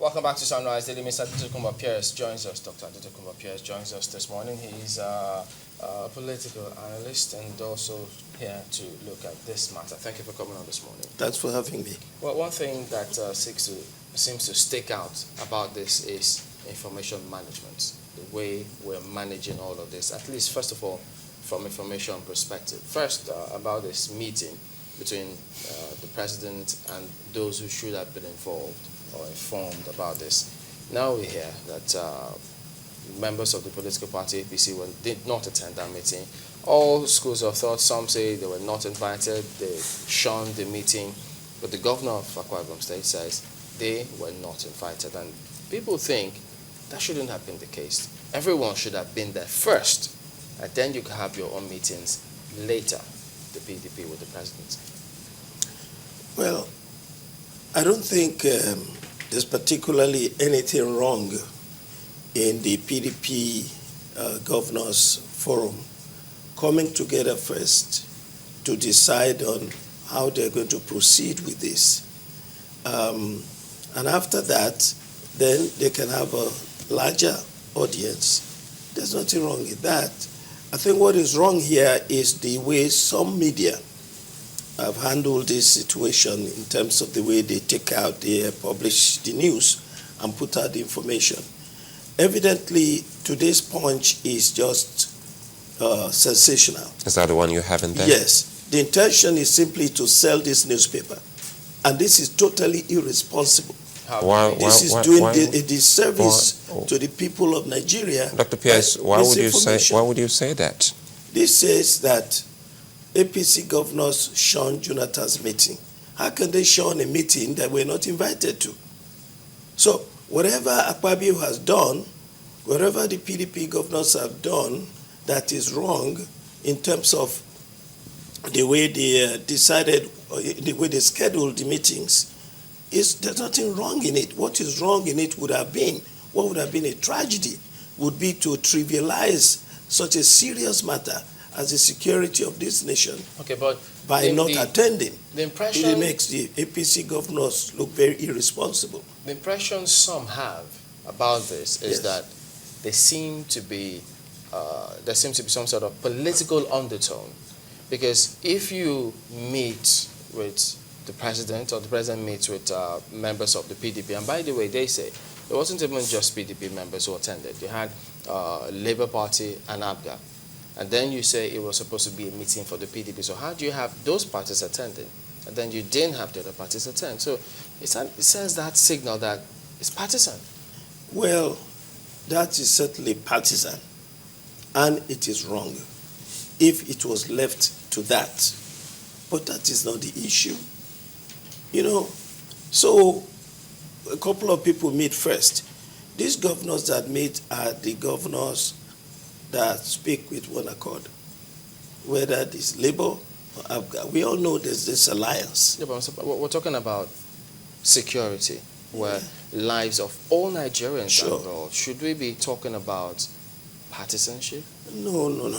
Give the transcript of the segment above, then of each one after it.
Welcome back to Sunrise Daily. Mr. Adetokunbo Pearse joins us. Dr. Adetokunbo Pearse joins us this morning. He's a political analyst and also here to look at this matter. Thank you for coming on this morning. Thanks for having me. Well, one thing that seems to stick out about this is information management, the way we're managing all of this, at least first of all, from information perspective. First, about this meeting between the president and those who should have been involved or informed about this. Now we hear that members of the political party APC did not attend that meeting. All schools of thought, some say they were not invited, they shunned the meeting, but the governor of Akwa Ibom State says they were not invited, and people think that shouldn't have been the case. Everyone should have been there first, and then you can have your own meetings later, the PDP with the president. Well, I don't think there's particularly anything wrong in the PDP Governors Forum coming together first to decide on how they're going to proceed with this. And after that, then they can have a larger audience. There's nothing wrong with that. I think what is wrong here is the way some media have handled this situation in terms of the way they publish the news and put out the information. Evidently, today's punch is just sensational. Is that the one you have in there? Yes. The intention is simply to sell this newspaper. And this is totally irresponsible. This is doing a disservice to the people of Nigeria. Dr. Pearse, why would you say that? This says that APC governors shunned Jonathan's meeting. How can they shun a meeting that we're not invited to? So whatever Akpabio has done, whatever the PDP governors have done that is wrong in terms of the way they decided, the way they scheduled the meetings, there's nothing wrong in it. What is wrong in it would have been a tragedy, would be to trivialize such a serious matter as the security of this nation. Okay, but by not attending. The impression it makes the APC governors look very irresponsible. The impression some have about this is that there seems to be some sort of political undertone, because if you meet with the president or the president meets with members of the PDP, and by the way, they say it wasn't even just PDP members who attended. You had Labour Party and ABGA. And then you say it was supposed to be a meeting for the PDP. So how do you have those parties attending, and then you didn't have the other parties attend? So it sends that signal that it's partisan. Well, that is certainly partisan, and it is wrong if it was left to that. But that is not the issue. So a couple of people meet first. These governors that meet are the governors that speak with one accord, whether it is Labour or ABGA. We all know there's this alliance. Yeah, but we're talking about security, where lives of all Nigerians are involved. Should we be talking about partisanship? No. Look,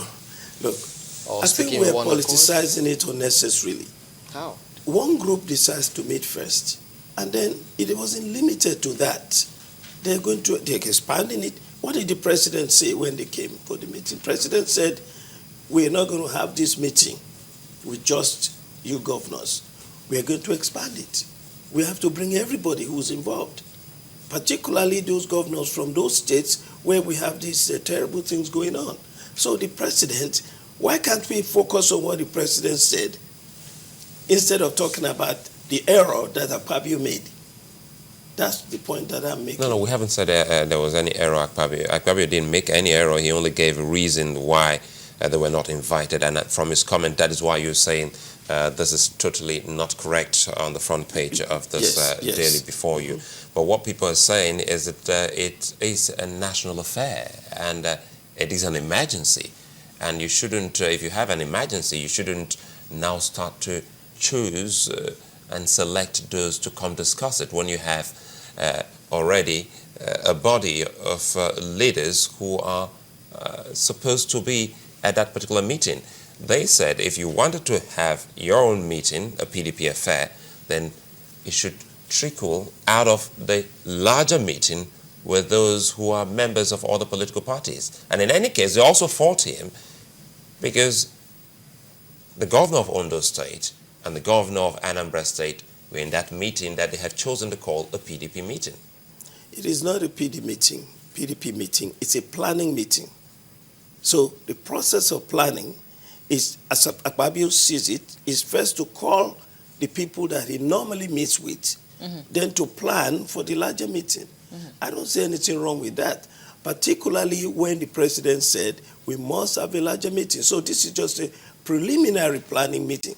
I think we're politicizing it unnecessarily. How? One group decides to meet first, and then it wasn't limited to that. They're expanding it. What did the president say when they came for the meeting? The president said, we're not going to have this meeting with just you governors. We're going to expand it. We have to bring everybody who's involved, particularly those governors from those states where we have these terrible things going on. So the president, why can't we focus on what the president said instead of talking about the error that Akpabio made? That's the point that I'm making. No, we haven't said there was any error. Akpabio didn't make any error. He only gave a reason why they were not invited. And from his comment, that is why you're saying this is totally not correct on the front page of this daily before you. But what people are saying is that it is a national affair, and it is an emergency. And you shouldn't, if you have an emergency, you shouldn't now start to choose and select those to come discuss it when you have already a body of leaders who are supposed to be at that particular meeting. They said if you wanted to have your own meeting, a PDP affair, then you should trickle out of the larger meeting with those who are members of other political parties. And in any case, they also fault him because the governor of Ondo State and the governor of Anambra State were in that meeting that they had chosen to call a PDP meeting. It is not a PDP meeting. It's a planning meeting. So the process of planning is, as Akpabio sees it, is first to call the people that he normally meets with, then to plan for the larger meeting. I don't see anything wrong with that, particularly when the president said we must have a larger meeting. So this is just a preliminary planning meeting.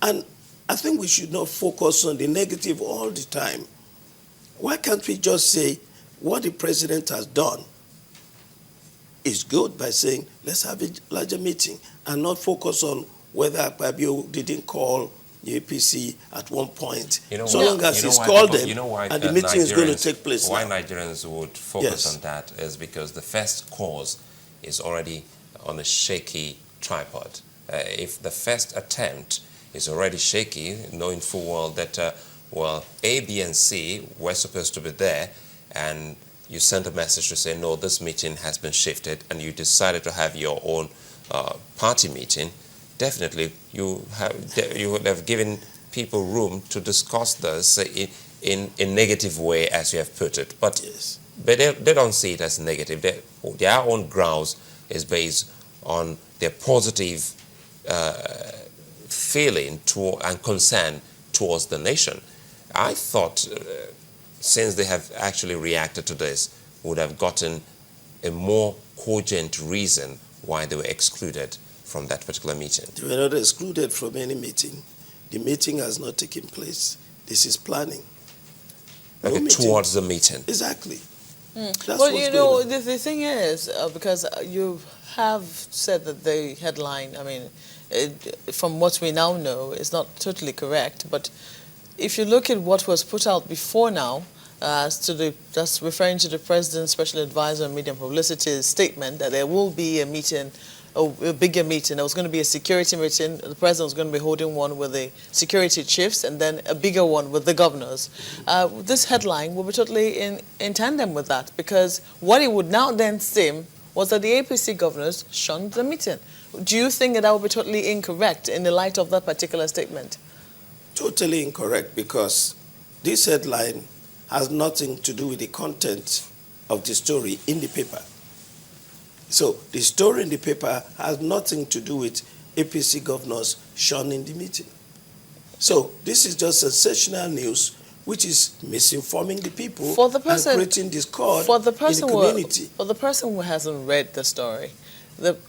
And I think we should not focus on the negative all the time. Why can't we just say what the president has done is good by saying, let's have a larger meeting and not focus on whether Akpabio didn't call the APC at one point. Long as he's called them and the meeting is going to take place. Why Nigerians would focus on that is because the first cause is already on a shaky tripod. If the first attempt is already shaky, knowing full well that, A, B, and C were supposed to be there, and you sent a message to say, no, this meeting has been shifted, and you decided to have your own party meeting, definitely you would have given people room to discuss this in a negative way, as you have put it. But, but they don't see it as negative. Their own grounds is based on their positive feeling and concern towards the nation. I thought, since they have actually reacted to this, would have gotten a more cogent reason why they were excluded from that particular meeting. They were not excluded from any meeting. The meeting has not taken place. This is planning. Okay, towards the meeting. Exactly. Well, you know, the thing is, because you have said that the headline, I mean, from what we now know, is not totally correct, but if you look at what was put out before now, that's referring to the President's Special Advisor on Media and Publicity's statement that there will be a meeting, a bigger meeting. There was going to be a security meeting. The President was going to be holding one with the security chiefs and then a bigger one with the governors. This headline will be totally in tandem with that, because what it would now then seem was that the APC governors shunned the meeting. Do you think that would be totally incorrect in the light of that particular statement? Totally incorrect, because this headline has nothing to do with the content of the story in the paper. So the story in the paper has nothing to do with APC governors shunning the meeting. So this is just sensational news, which is misinforming the people and creating discord in the community. For the person who hasn't read the story,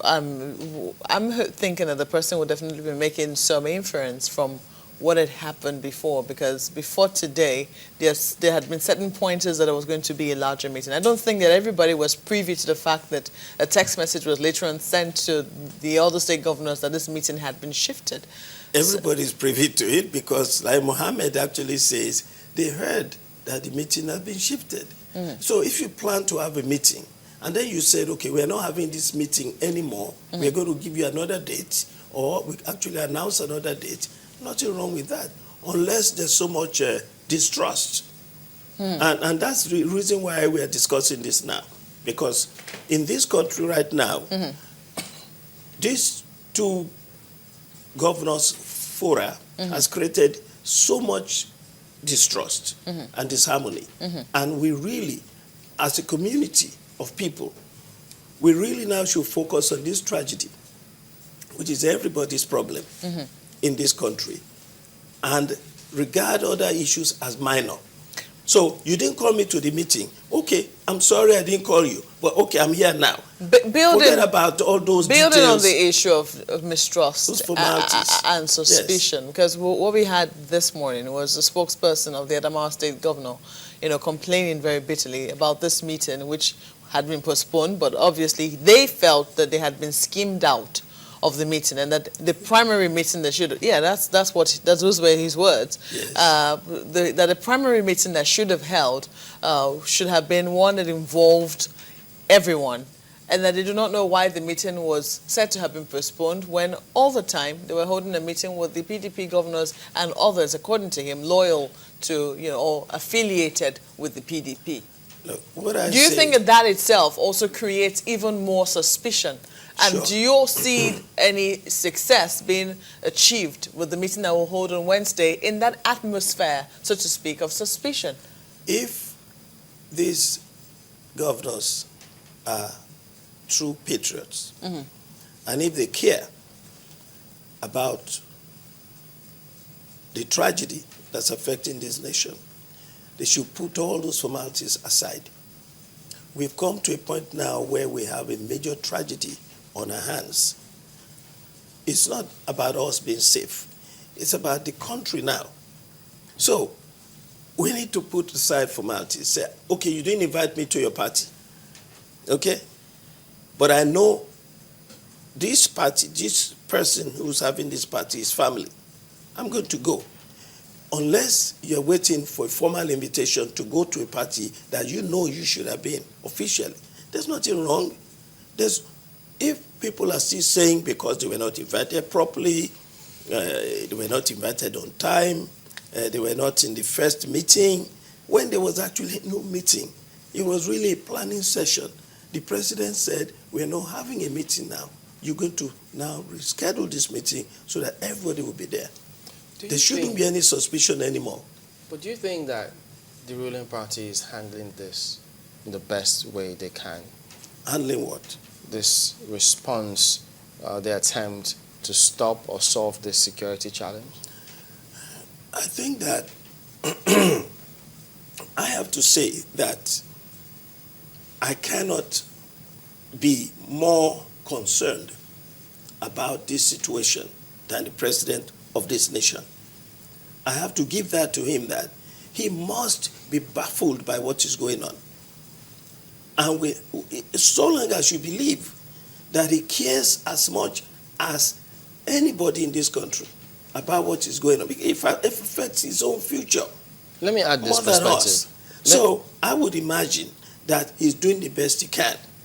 I'm thinking that the person would definitely be making some inference from what had happened before, because before today, there had been certain pointers that there was going to be a larger meeting. I don't think that everybody was privy to the fact that a text message was later on sent to the other state governors that this meeting had been shifted. Everybody's privy to it, because like Mohammed actually says, they heard that the meeting had been shifted. So if you plan to have a meeting, and then you said, okay, we're not having this meeting anymore, we're going to give you another date, or we actually announce another date, nothing wrong with that, unless there's so much distrust. And that's the reason why we are discussing this now. Because in this country right now, these two governors' fora has created so much distrust and disharmony. And we really, as a community of people, we really now should focus on this tragedy, which is everybody's problem in this country, and regard other issues as minor. So you didn't call me to the meeting. Okay, I'm sorry I didn't call you, but okay, I'm here now. Forget about all those details. Building on the issue of mistrust and suspicion, because what we had this morning was the spokesperson of the Adamawa State Governor, complaining very bitterly about this meeting, which had been postponed, but obviously they felt that they had been skimmed out of the meeting, and that the primary meeting that should, those were his words, that the primary meeting that should have held should have been one that involved everyone, and that they do not know why the meeting was said to have been postponed when all the time they were holding a meeting with the PDP governors and others, according to him, loyal to, or affiliated with the PDP. Look, do you think that itself also creates even more suspicion? And Sure. do you all see any success being achieved with the meeting that will hold on Wednesday in that atmosphere, so to speak, of suspicion? If these governors are true patriots, and if they care about the tragedy that's affecting this nation, they should put all those formalities aside. We've come to a point now where we have a major tragedy on our hands. It's not about us being safe. It's about the country now. So we need to put aside formalities. Say, okay, you didn't invite me to your party. Okay? But I know this party, this person who's having this party is family. I'm going to go. Unless you're waiting for a formal invitation to go to a party that you know you should have been officially, there's nothing wrong. If people are still saying because they were not invited properly, they were not invited on time, they were not in the first meeting, when there was actually no meeting, it was really a planning session. The president said, we're not having a meeting now. You're going to now reschedule this meeting so that everybody will be there. There shouldn't be any suspicion anymore. But do you think that the ruling party is handling this in the best way they can? Handling what? This response, the attempt to stop or solve this security challenge? I think that I have to say that I cannot be more concerned about this situation than the president of this nation. I have to give that to him, that he must be baffled by what is going on. And so long as you believe that he cares as much as anybody in this country about what is going on, if it affects his own future. Let me add this perspective. So I would imagine that he's doing the best he can.